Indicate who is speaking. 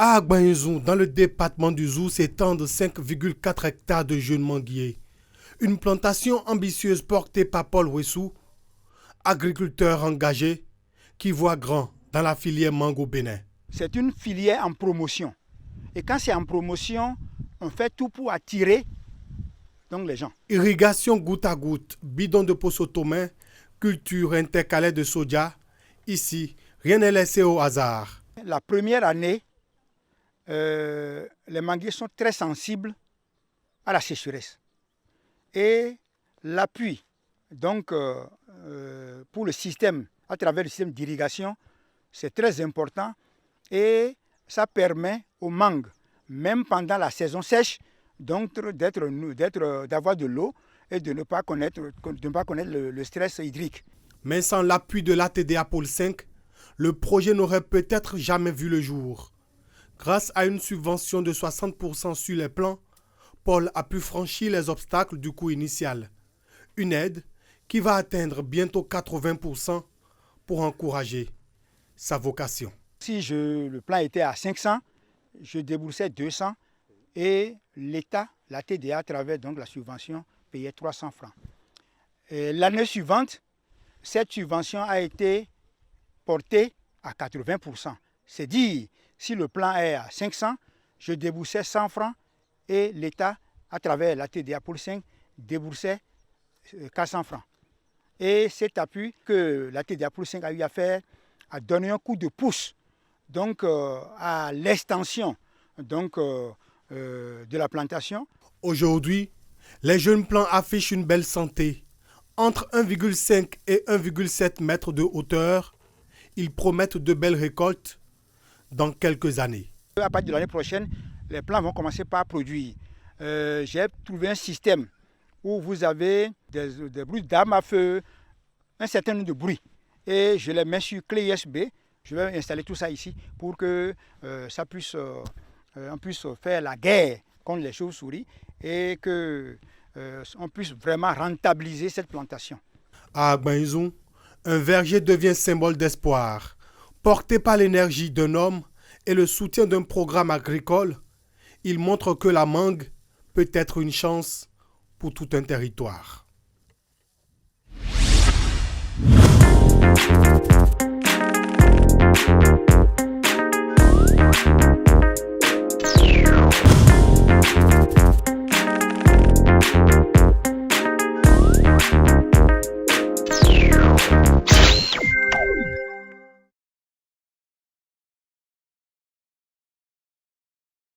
Speaker 1: À Agbanizou, dans le département du Zou, s'étendent 5,4 hectares de jeunes manguiers. Une plantation ambitieuse portée par Paul Wessou, agriculteur engagé, qui voit grand dans la filière mangue au Bénin.
Speaker 2: C'est une filière en promotion. Et quand c'est en promotion, on fait tout pour attirer donc les gens.
Speaker 1: Irrigation goutte à goutte, bidon de posotomé, culture intercalaire de soja. Ici, rien n'est laissé au hasard.
Speaker 2: La première année, les manguiers sont très sensibles à la sécheresse. Et l'appui donc, pour le système, à travers le système d'irrigation, c'est très important. Et ça permet aux mangues, même pendant la saison sèche, d'avoir de l'eau et de ne pas connaître le stress hydrique.
Speaker 1: Mais sans l'appui de l'ATDA Pôle 5, le projet n'aurait peut-être jamais vu le jour. Grâce à une subvention de 60% sur les plans, Paul a pu franchir les obstacles du coût initial. Une aide qui va atteindre bientôt 80% pour encourager sa vocation.
Speaker 2: Si le plan était à 500, je déboursais 200 et l'État, la TDA, à travers donc la subvention, payait 300 francs. L'année suivante, cette subvention a été portée à 80%. C'est dire, si le plan est à 500, je déboursais 100 francs et l'État, à travers la TDA Pôle 5, déboursait 400 francs. Et cet appui que la TDA Pôle 5 a eu à faire a donné un coup de pouce donc, à l'extension de la plantation.
Speaker 1: Aujourd'hui, les jeunes plants affichent une belle santé. Entre 1,5 et 1,7 mètres de hauteur, ils promettent de belles récoltes dans quelques années.
Speaker 2: À partir de l'année prochaine, les plants vont commencer par produire. J'ai trouvé un système où vous avez des bruits d'armes à feu, un certain nombre de bruits. Et je les mets sur clé USB. Je vais installer tout ça ici pour que on puisse faire la guerre contre les chauves-souris et qu'on puisse vraiment rentabiliser cette plantation.
Speaker 1: À Agbanizou, un verger devient symbole d'espoir. Porté par l'énergie d'un homme et le soutien d'un programme agricole, il montre que la mangue peut être une chance pour tout un territoire.